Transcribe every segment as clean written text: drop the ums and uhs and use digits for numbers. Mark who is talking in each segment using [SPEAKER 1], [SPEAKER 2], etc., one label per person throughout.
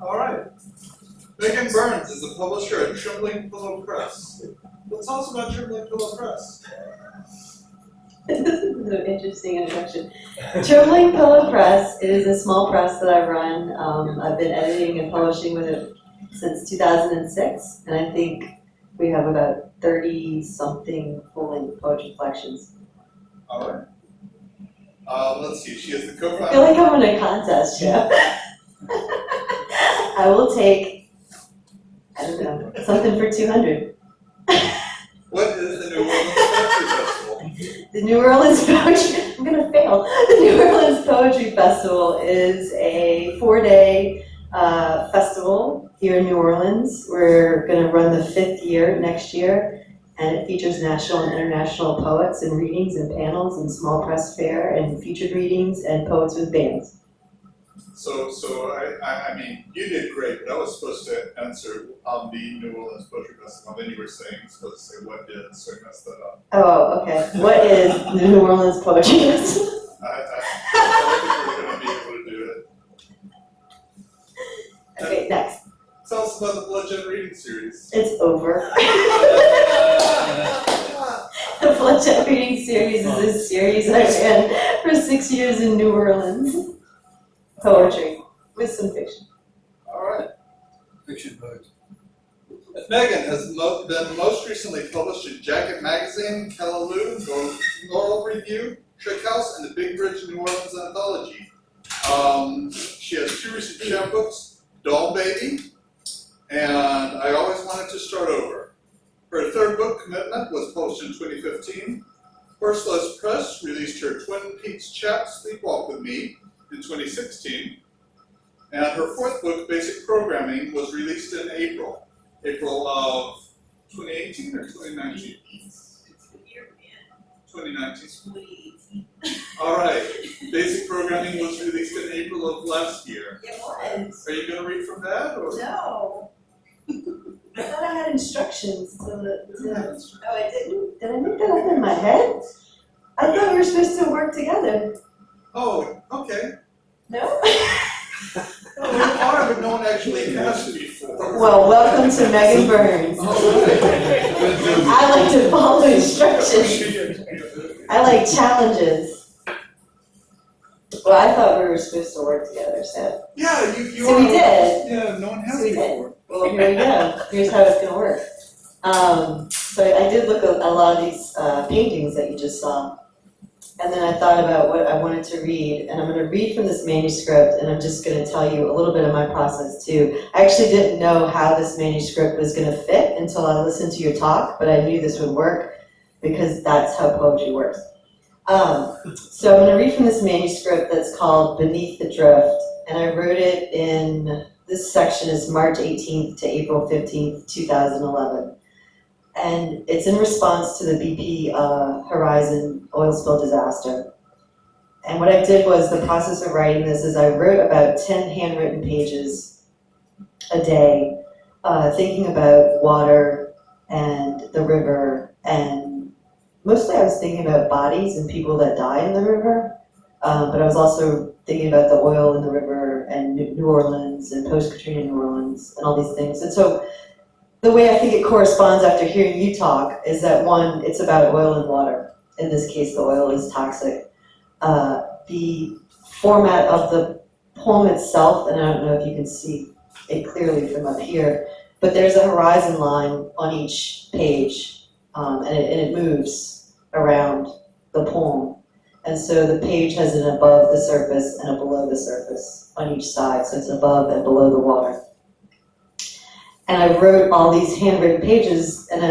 [SPEAKER 1] All right. Megan Burns is a publisher at Trembling Pillow Press. Well, tell us about Trembling Pillow Press.
[SPEAKER 2] This is an interesting introduction. Trembling Pillow Press is a small press that I run. I've been editing and publishing with it since 2006, and I think we have about 30-something full-length poetry collections.
[SPEAKER 1] All right. Let's see. She is the
[SPEAKER 2] I
[SPEAKER 1] co-founder.
[SPEAKER 2] feel like I'm in a contest show. I will take, I don't know, something for 200.
[SPEAKER 1] What is the New Orleans Poetry Festival?
[SPEAKER 2] The New Orleans Poetry, I'm gonna fail. The New Orleans Poetry Festival is a 4-day festival here in New Orleans. We're gonna run the 5th year next year, and it features national and international poets and readings and panels and small press fair and featured readings and poets with bands.
[SPEAKER 1] So I mean, you did great, but I was supposed to answer on the New Orleans Poetry Festival. Then you were saying, supposed to say what did, so I messed that up.
[SPEAKER 2] Oh, okay. What is the New Orleans Poetry Festival?
[SPEAKER 1] I don't think we're going to be able to do it.
[SPEAKER 2] Okay, next.
[SPEAKER 1] Tell us about the Bludgeon Reading Series.
[SPEAKER 2] It's over. The Bludgeon Reading Series is a series I ran for 6 years in New Orleans. Poetry with some fiction.
[SPEAKER 1] All right.
[SPEAKER 3] Fiction poetry.
[SPEAKER 1] Megan has been most recently published in Jacket Magazine, Callaloo, Laurel Review, Trick House, and the Big Bridge New Orleans Anthology. She has 2 recent chapbooks, Doll Baby, and I Always Wanted to Start Over. Her 3rd book, Commitment, was published in 2015. Horseless Press released her Twin Peaks chap, Sleepwalk With Me, in 2016. And her 4th book, Basic Programming, was released in April of 2018 or 2019?
[SPEAKER 4] It's the year we're in.
[SPEAKER 1] 2019.
[SPEAKER 4] 2018.
[SPEAKER 1] All right. Basic Programming was released in April of last year.
[SPEAKER 4] It was.
[SPEAKER 1] Are you going to read from that? Or?
[SPEAKER 4] No.
[SPEAKER 2] I thought I had instructions. So that,
[SPEAKER 4] Oh, I didn't.
[SPEAKER 2] did I make that up in my head? I thought we were supposed to work together.
[SPEAKER 1] Oh, okay.
[SPEAKER 2] No?
[SPEAKER 1] Well, we are, but no one actually asked before.
[SPEAKER 2] Well, welcome to Megan Burns.
[SPEAKER 1] All right.
[SPEAKER 2] I like to follow instructions. I like challenges. Well, I thought we were supposed to work together, so.
[SPEAKER 1] Yeah, you
[SPEAKER 2] So
[SPEAKER 1] are.
[SPEAKER 2] we did.
[SPEAKER 1] Yeah, no one has
[SPEAKER 2] So we did.
[SPEAKER 1] before.
[SPEAKER 2] Well, here we go. Here's how it's gonna work. So I did look at a lot of these paintings that you just saw. And then I thought about what I wanted to read, and I'm gonna read from this manuscript, and I'm just gonna tell you a little bit of my process too. I actually didn't know how this manuscript was gonna fit until I listened to your talk, but I knew this would work because that's how poetry works. So I'm gonna read from this manuscript that's called Beneath the Drift, and I wrote it in, this section is March 18th to April 15th, 2011. And it's in response to the BP Horizon oil spill disaster. And what I did was, the process of writing this is I wrote about 10 handwritten pages a day, thinking about water and the river, and mostly I was thinking about bodies and people that die in the river, but I was also thinking about the oil in the river and New Orleans and post-Katrina New Orleans and all these things. And so the way I think it corresponds after hearing you talk is that, one, it's about oil and water. In this case, the oil is toxic. The format of the poem itself, and I don't know if you can see it clearly from up here, but there's a horizon line on each page, and it moves around the poem. And so the page has an above the surface and a below the surface on each side, so it's above and below the water. And I wrote all these handwritten pages, and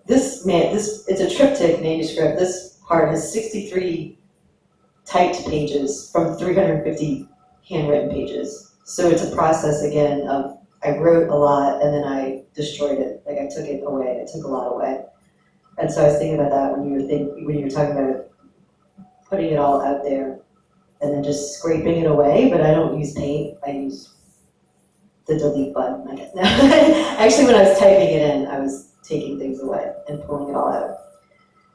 [SPEAKER 2] it's a triptych manuscript. This part has 63 typed pages from 350 handwritten pages. So it's a process, again, of I wrote a lot and then I destroyed it. Like, I took it away, I took a lot away. And so I was thinking about that when you were talking about putting it all out there and then just scraping it away, but I don't use paint, I use the delete button, I guess. Actually, when I was typing it in, I was taking things away and pulling it all out.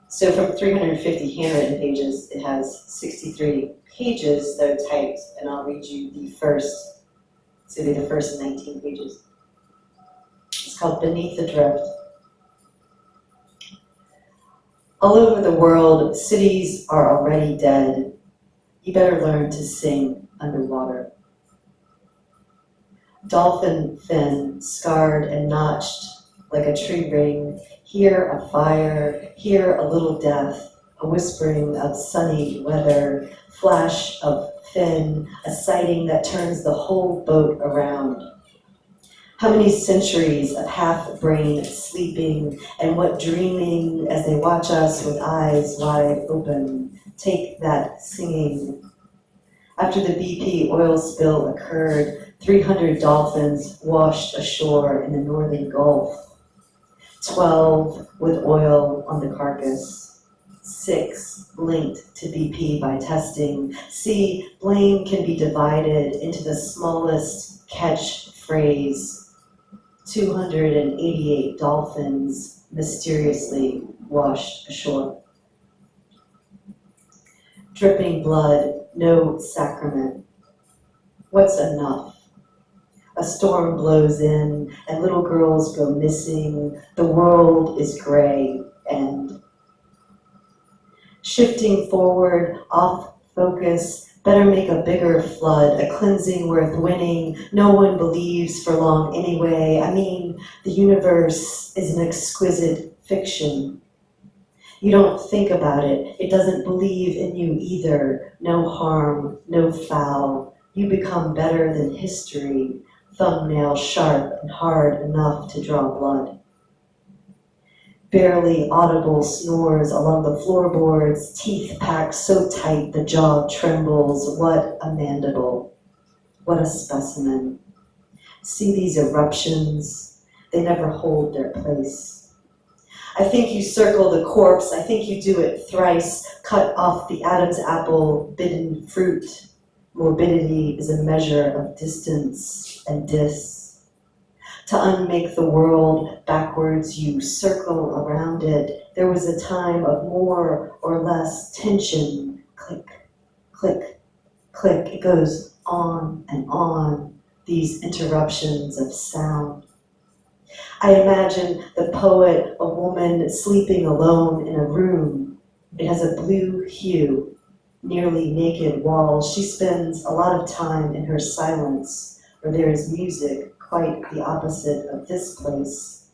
[SPEAKER 2] So from 350 handwritten pages, it has 63 pages that are typed, and I'll read you the first It's gonna be the first 19 pages. It's called Beneath the Drift. All over the world, cities are already dead. You better learn to sing underwater. Dolphin fin, scarred and notched like a tree ring. Here a fire, here a little death, a whispering of sunny weather, flash of fin, a sighting that turns the whole boat around. How many centuries of half-brain sleeping, and what dreaming as they watch us with eyes wide open. Take that singing. After the BP oil spill occurred, 300 dolphins washed ashore in the northern Gulf. 12 with oil on the carcass. 6 linked to BP by testing. See, blame can be divided into the smallest catchphrase. 288 dolphins mysteriously washed ashore. Dripping blood, no sacrament. What's enough? A storm blows in and little girls go missing. The world is gray and shifting forward, off focus. Better make a bigger flood, a cleansing worth winning. No one believes for long anyway. I mean, the universe is an exquisite fiction. You don't think about it. It doesn't believe in you either. No harm, no foul. You become better than history. Thumbnail sharp and hard enough to draw blood. Barely audible snores along the floorboards, teeth packed so tight the jaw trembles. What a mandible. What a specimen. See these eruptions? They never hold their place. I think you circle the corpse. I think you do it thrice. Cut off the Adam's apple, bidden fruit. Morbidity is a measure of distance and dis. To unmake the world backwards, you circle around it. There was a time of more or less tension. Click, click, click. It goes on and on, these interruptions of sound. I imagine the poet, a woman sleeping alone in a room. It has a blue hue, nearly naked walls. She spends a lot of time in her silence, where there is music, quite the opposite of this place.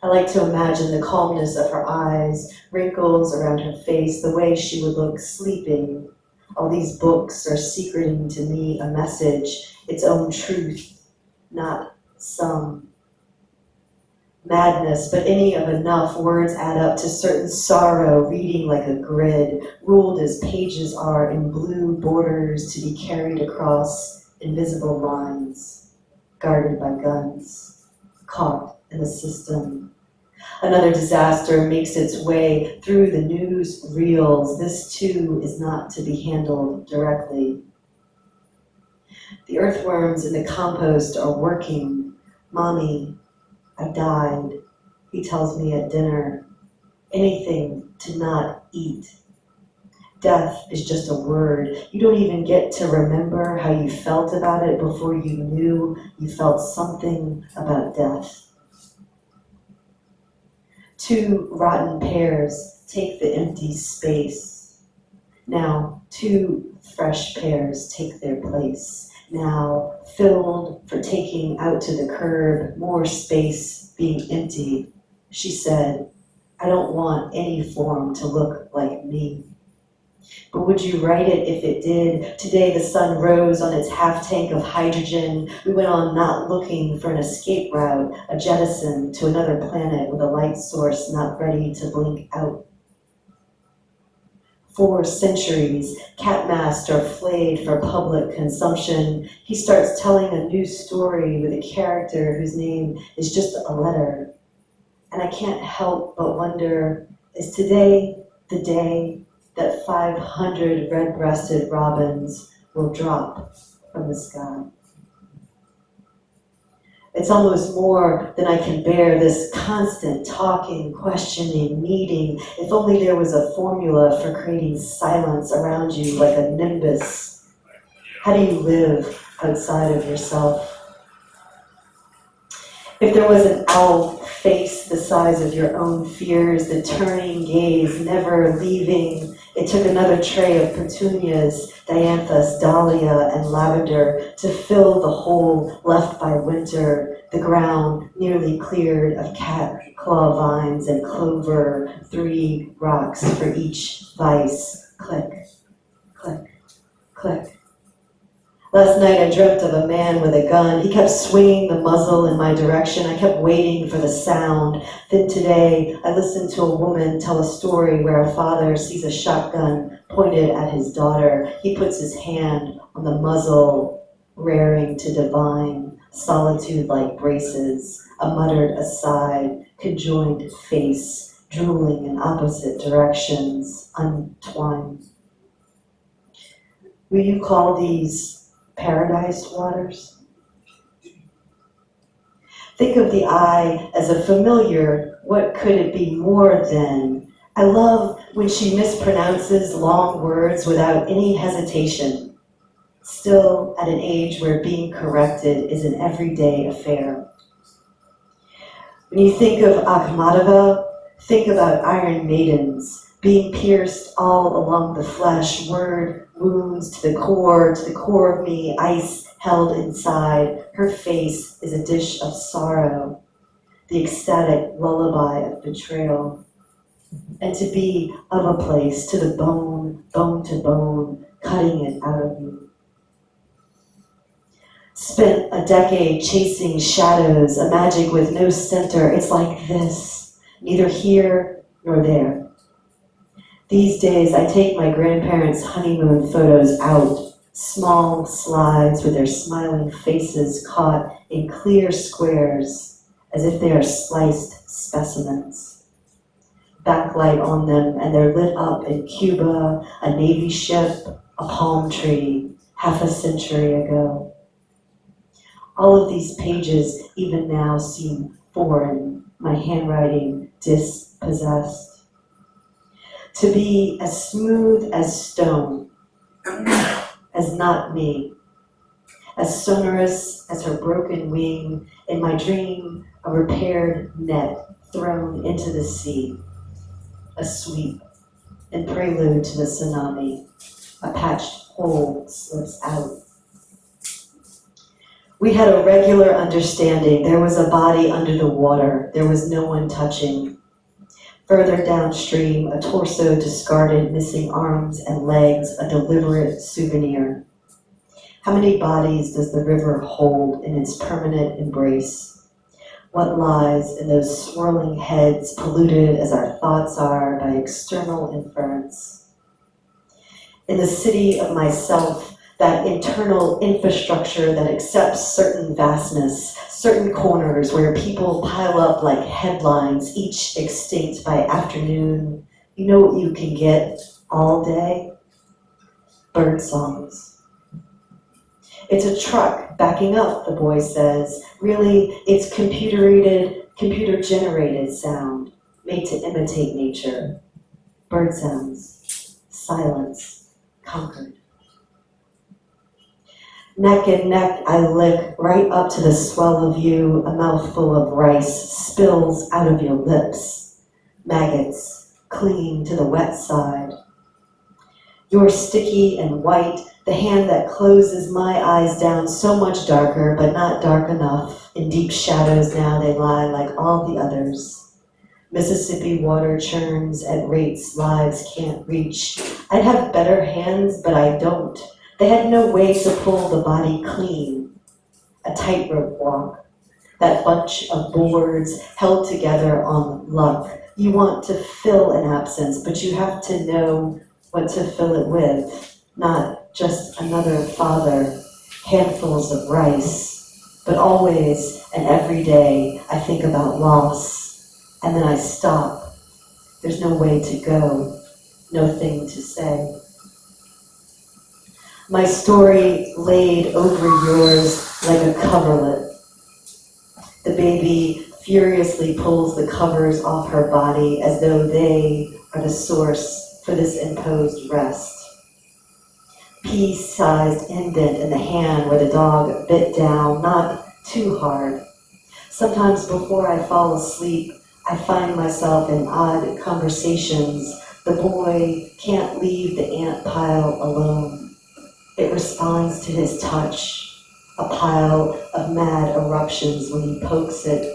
[SPEAKER 2] I like to imagine the calmness of her eyes, wrinkles around her face, the way she would look sleeping. All these books are secreting to me a message, its own truth, not some madness, but any of enough. Words add up to certain sorrow, reading like a grid, ruled as pages are in blue borders to be carried across invisible lines. Guarded by guns, caught in the system. Another disaster makes its way through the news reels. This too is not to be handled directly. The earthworms in the compost are working. Mommy, I died, he tells me at dinner. Anything to not eat. Death is just a word. You don't even get to remember how you felt about it before you knew you felt something about death. 2 rotten pears take the empty space. Now 2 fresh pears take their place. Now filled for taking out to the curb, more space being empty. She said, I don't want any form to look like me. But would you write it if it did? Today the sun rose on its half tank of hydrogen. We went on not looking for an escape route, a jettison to another planet with a light source not ready to blink out. 4 centuries, cat-masked or flayed for public consumption. He starts telling a new story with a character whose name is just a letter. And I can't help but wonder, is today the day that 500 red-breasted robins will drop from the sky? It's almost more than I can bear, this constant talking, questioning, needing. If only there was a formula for creating silence around you like a nimbus. How do you live outside of yourself. If there was an owl face the size of your own fears, the turning gaze never leaving, it took another tray of petunias, dianthus, dahlia, and lavender to fill the hole left by winter, the ground nearly cleared of cat claw vines and clover, 3 rocks for each vice. Click, click, click. Last night I dreamt of a man with a gun. He kept swinging the muzzle in my direction. I kept waiting for the sound. Then today I listened to a woman tell a story where a father sees a shotgun pointed at his daughter. He puts his hand on the muzzle, raring to divine, solitude like braces, a muttered aside, conjoined face, drooling in opposite directions, untwined. Will you call these paradise waters? Think of the eye as a familiar, what could it be more than? I love when she mispronounces long words without any hesitation, still at an age where being corrected is an everyday affair. When you think of Akhmatova, think about Iron Maidens, being pierced all along the flesh, word wounds to the core of me, ice held inside. Her face is a dish of sorrow, the ecstatic lullaby of betrayal. And to be of a place, to the bone, bone to bone, cutting it out of you. Spent a decade chasing shadows, a magic with no center. It's like this, neither here nor there. These days, I take my grandparents' honeymoon photos out, small slides with their smiling faces caught in clear squares, as if they are sliced specimens. Backlight on them, and they're lit up in Cuba, a Navy ship, a palm tree, half a century ago. All of these pages, even now, seem foreign, my handwriting dispossessed. To be as smooth as stone, as not me, as sonorous as her broken wing, in my dream, a repaired net thrown into the sea, a sweep, in prelude to the tsunami, a patched hole slips out. We had a regular understanding. There was a body under the water. There was no one touching. Further downstream, a torso discarded, missing arms and legs, a deliberate souvenir. How many bodies does the river hold in its permanent embrace? What lies in those swirling heads, polluted as our thoughts are by external inference? In the city of myself, that internal infrastructure that accepts certain vastness, certain corners where people pile up like headlines, each extinct by afternoon. You know what you can get all day? Bird songs. It's a truck backing up, the boy says. Really, it's computer-generated sound, made to imitate nature. Bird sounds, silence, conquered. Neck and neck I lick right up to the swell of you, a mouthful of rice spills out of your lips, maggots clinging to the wet side. You're sticky and white, the hand that closes my eyes down so much darker, but not dark enough. In deep shadows now they lie like all the others. Mississippi water churns at rates lives can't reach. I'd have better hands, but I don't. They had no way to pull the body clean. A tightrope walk. That bunch of boards held together on luck. You want to fill an absence, but you have to know what to fill it with. Not just another father, handfuls of rice, but always and every day I think about loss, and then I stop. There's no way to go, no thing to say. My story laid over yours like a coverlet. The baby furiously pulls the covers off her body as though they are the source for this imposed rest. pea-sized indent in the hand where the dog bit down, not too hard. Sometimes before I fall asleep, I find myself in odd conversations. The boy can't leave the ant pile alone. It responds to his touch, a pile of mad eruptions when he pokes it.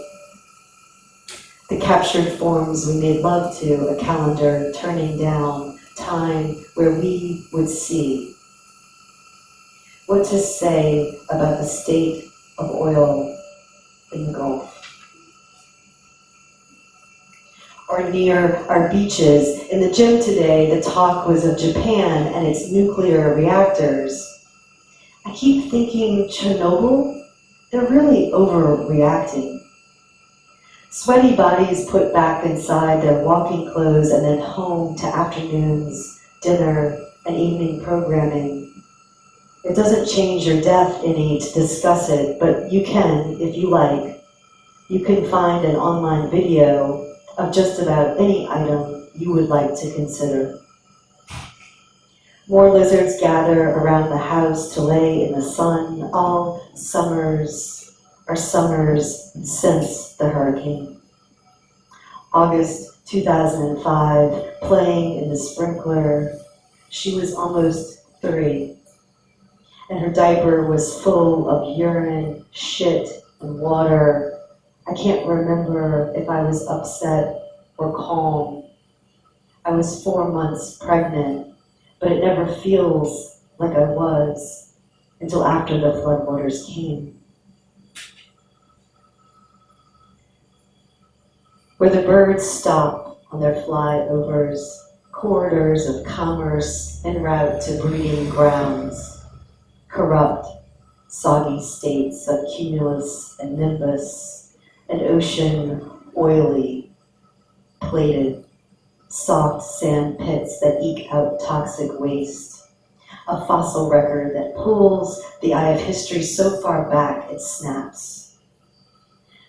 [SPEAKER 2] The captured forms we made love to, a calendar turning down, time where we would see. What to say about the state of oil in the Gulf? Or near our beaches. In the gym today, the talk was of Japan and its nuclear reactors. I keep thinking Chernobyl, they're really overreacting. Sweaty bodies put back inside their walking clothes and then home to afternoons, dinner, and evening programming. It doesn't change your death any to discuss it, but you can, if you like. You can find an online video of just about any item you would like to consider. More lizards gather around the house to lay in the sun, all summers since the hurricane. August 2005, playing in the sprinkler. She was almost 3, and her diaper was full of urine, shit, and water. I can't remember if I was upset or calm. I was 4 months pregnant, but it never feels like I was until after the floodwaters came. Where the birds stop on their flyovers, corridors of commerce en route to breeding grounds, corrupt, soggy states of cumulus and nimbus, an ocean oily, plated, soft sand pits that eke out toxic waste, a fossil record that pulls the eye of history so far back it snaps.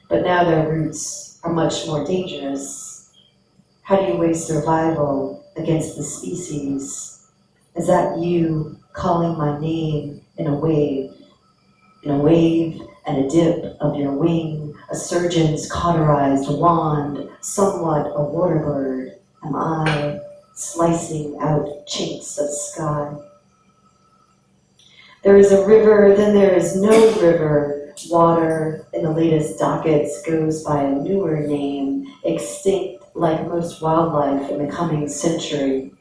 [SPEAKER 2] But now their roots are much more dangerous. How do you weigh survival against the species? Is that you calling my name in a wave and a dip of your wing, a surgeon's cauterized wand, somewhat a waterbird? Am I slicing out chinks of sky? There is a river, then there is no river. Water in the latest dockets goes by a newer name, extinct like most wildlife in the coming century.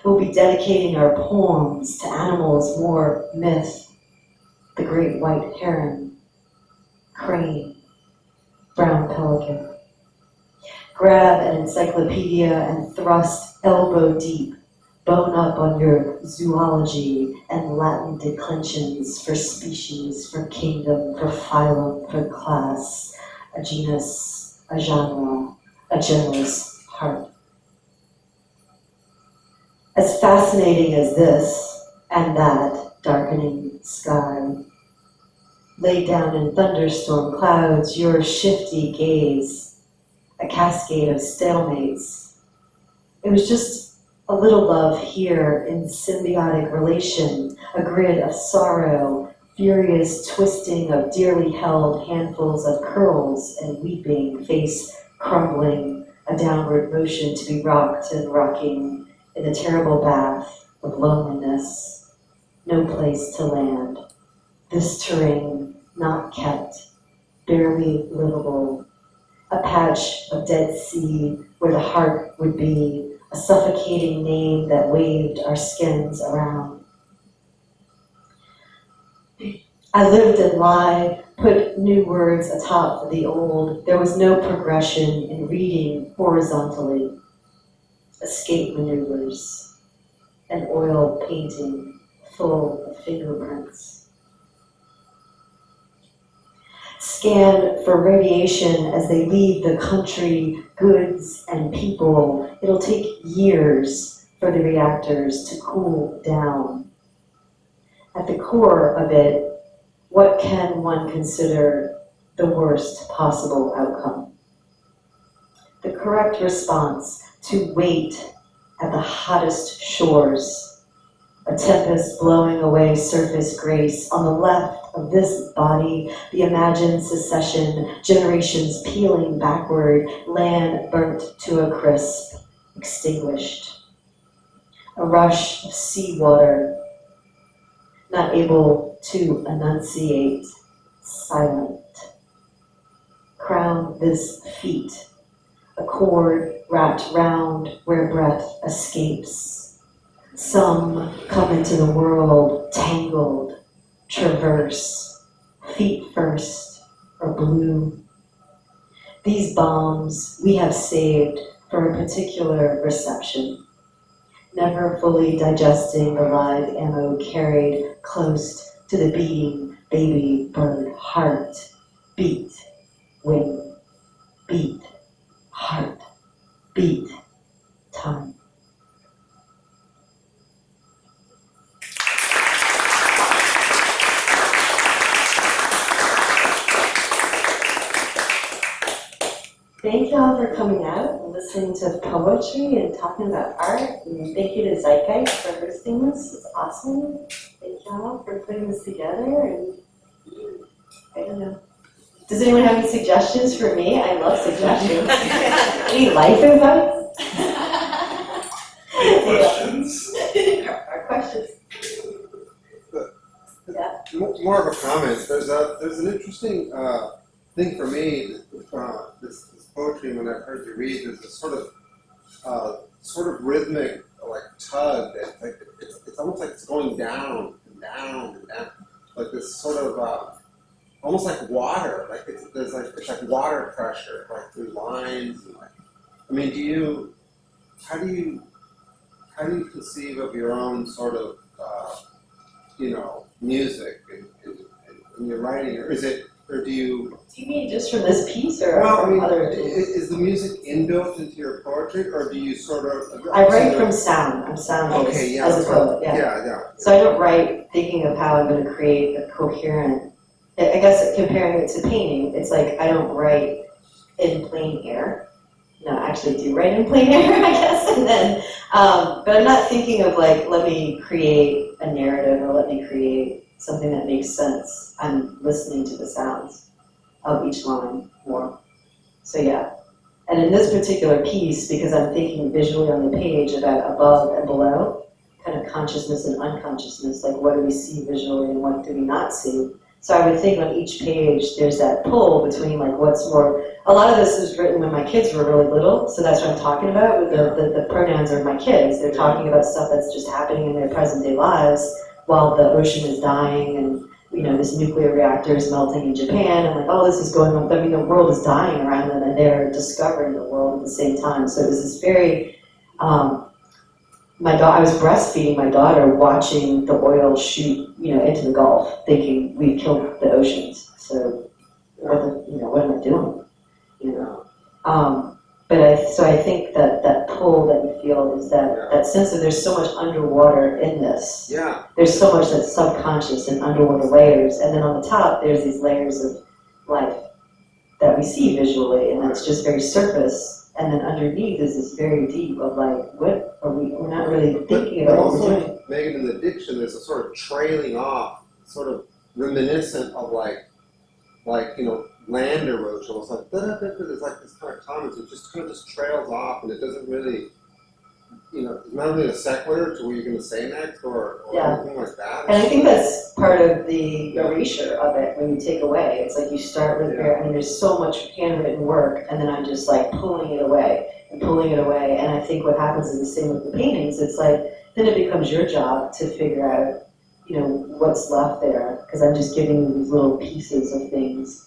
[SPEAKER 2] We'll be dedicating our poems to animals more myth, the great white heron, crane, brown pelican. Grab an encyclopedia and thrust elbow deep, bone up on your zoology and Latin declensions for species, for kingdom, for phylum, for class, a genus, a genre, a generous heart. As fascinating as this and that darkening sky, laid down in thunderstorm clouds, your shifty gaze, a cascade of stalemates. It was just a little love here in symbiotic relation, a grid of sorrow, furious twisting of dearly held handfuls of curls and weeping, face crumbling, a downward motion to be rocked and rocking in the terrible bath of loneliness. No place to land. This terrain not kept, barely livable. A patch of dead sea where the heart would be, a suffocating name that waved our skins around. I lived and lied, put new words atop the old. There was no progression in reading horizontally. Escape maneuvers, an oil painting full of fingerprints. Scan for radiation as they leave the country, goods and people. It'll take years for the reactors to cool down. At the core of it, what can one consider the worst possible outcome? The correct response: to wait at the hottest shores, A tempest blowing away surface grace. On the left of this body, the imagined secession, generations peeling backward, land burnt to a crisp, extinguished. A rush of seawater, not able to enunciate, silent. Crown this feet, a cord wrapped round where breath escapes. Some come into the world tangled, traverse, feet first, or blue. These bombs we have saved for a particular reception, never fully digesting the live ammo carried close to the beating baby bird heart. Beat, wing, beat, heart, beat, time. Thank y'all for coming out and listening to poetry and talking about art. And thank you to Zeitgeist for hosting this. It's awesome. Thank y'all for putting this together. And I don't know. Does anyone have any suggestions for me? I love suggestions. Any life advice?
[SPEAKER 1] Any questions?
[SPEAKER 2] Our questions. Yeah.
[SPEAKER 3] More of a comment. There's an interesting thing for me. This poetry, when I've heard you read, there's a sort of rhythmic like tug that like it's almost like it's going down and down and down, like this sort of almost like water, like it's like water pressure, like through lines and like. I mean, how do you conceive of your own sort of music in your writing, or do you?
[SPEAKER 2] Do you mean just from this piece or
[SPEAKER 3] Well, I
[SPEAKER 2] from
[SPEAKER 3] mean,
[SPEAKER 2] other?
[SPEAKER 3] is the music inbuilt into your poetry, or do you sort of?
[SPEAKER 2] I write from sound. I'm sound-based
[SPEAKER 3] Okay, yeah,
[SPEAKER 2] as a poet. Yeah.
[SPEAKER 3] Yeah.
[SPEAKER 2] So I don't write thinking of how I'm going to create a coherent. I guess comparing it to painting, it's like I don't write in plain air. No, I actually do write in plain air, I guess. And then, but I'm not thinking of like, let me create a narrative or let me create something that makes sense. I'm listening to the sounds of each line more. So yeah. And in this particular piece, because I'm thinking visually on the page about above and below, kind of consciousness and unconsciousness, like what do we see visually and what do we not see? So I would think on each page there's that pull between like what's more, a lot of this was written when my kids were really little, so that's what I'm talking about with the pronouns are my kids. They're talking about stuff that's just happening in their present day lives while the ocean is dying and this nuclear reactor is melting in Japan, and like, oh, this is going on. I mean, the world is dying around them, and they're discovering the world at the same time. So it was this very, I was breastfeeding my daughter, watching the oil shoot, into the Gulf, thinking we've killed the oceans. So what am I doing? But I think that pull that you feel is that sense of there's so much underwater in this.
[SPEAKER 3] Yeah.
[SPEAKER 2] There's so much that's subconscious and underwater layers, and then on the top there's these layers of life that we see visually, and it's just very surface. And then underneath is this very deep of like, what are we're not really thinking
[SPEAKER 3] But
[SPEAKER 2] about what we're
[SPEAKER 3] also,
[SPEAKER 2] doing.
[SPEAKER 3] Megan, in the diction, there's a sort of trailing off, sort of reminiscent of like land erosion. It's like there's like this kind of comments. It just kind of just trails off, and it doesn't really, it's not really a sequitur to what you're going to say next, or anything like that.
[SPEAKER 2] And I think that's part of the erasure of it when you take away. It's like you start with there's so much handwritten work, and then I'm just like pulling it away. And I think what happens is the same with the paintings. It's like, then it becomes your job to figure out, what's left there, because I'm just giving you these little pieces of things.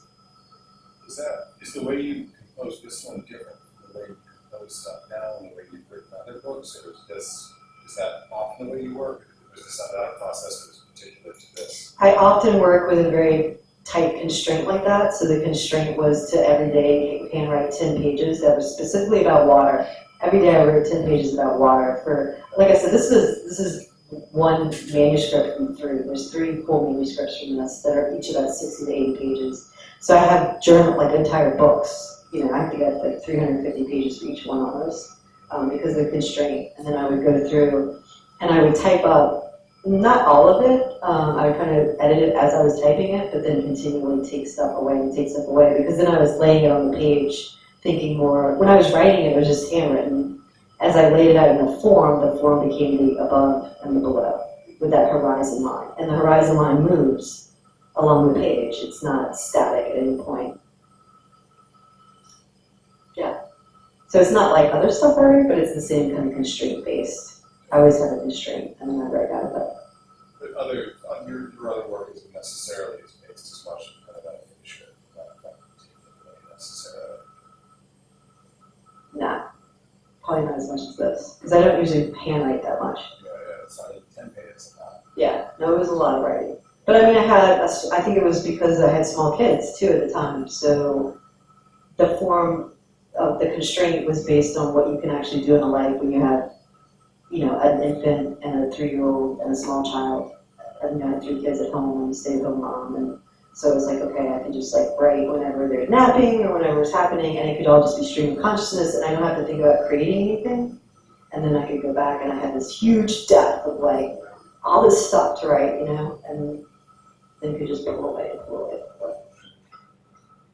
[SPEAKER 5] Is the way you compose this one different from the way you compose stuff now and the way you've written other books, or is that often the way you work, or is this not a process that is particular to this?
[SPEAKER 2] I often work with a very tight constraint like that. So the constraint was to every day handwrite 10 pages that was specifically about water. Every day I wrote 10 pages about water. For, like I said, this is one manuscript from 3. There's 3 full manuscripts from this that are each about 60 to 80 pages. So I have journal, like entire books. I have to get like 350 pages for each one of those because of the constraint. And then I would go through and I would type up Not all of it, I would kind of edit it as I was typing it, but then continually take stuff away and take stuff away, because then I was laying it on the page, thinking more, when I was writing it was just handwritten. As I laid it out in the form became the above and the below, with that horizon line. And the horizon line moves along the page, it's not static at any point. Yeah. So it's not like other stuff I read, but it's the same kind of constraint based. I always have a constraint, and then I write out of it.
[SPEAKER 5] But your other work isn't necessarily as based as much kind of that finisher, not particularly necessarily.
[SPEAKER 2] Nah, probably not as much as this, because I don't usually handwrite that much.
[SPEAKER 5] Yeah, it's not 10 pages, not.
[SPEAKER 2] Yeah, no, it was a lot of writing. But I mean, I think it was because I had small kids too at the time, so the form of the constraint was based on what you can actually do in a life when you have, you know, an infant and a 3-year-old and a small child. And you know, I had 3 kids at home and a stay-at-home mom, and so it's like, okay, I can just like write whenever they're napping or whenever's happening, and it could all just be stream of consciousness, and I don't have to think about creating anything. And then I could go back and I had this huge depth of like all this stuff to write, you know, and then you could just pull away and pull away.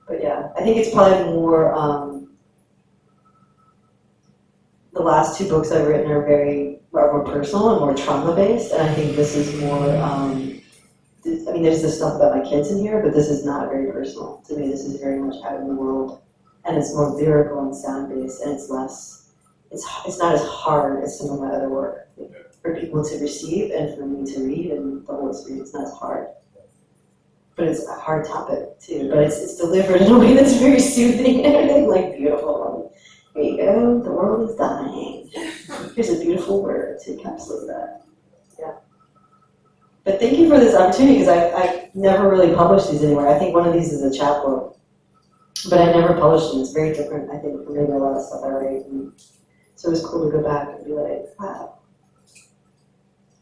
[SPEAKER 2] But yeah, I think it's probably more, the last 2 books I've written are more personal and more trauma based, and I think this is more, I mean, there's this stuff about my kids in here, but this is not very personal. To me, this is very much out in the world, and it's more lyrical and sound based, and it's less, it's not as hard as some of my other work for people to receive and for me to read, and the whole experience, not as hard. But it's a hard topic too, but it's delivered in a way that's very soothing and everything, like beautiful. Here you go, the world is dying. Here's a beautiful word to encapsulate that. Yeah. But thank you for this opportunity, because I never really published these anywhere. I think one of these is a chapbook, but I never published them. It's very different, I think, from maybe a lot of stuff I write. And so it was cool to go back and be like, wow,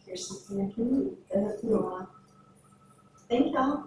[SPEAKER 2] here's something I can read. And that's been a while. Thank y'all.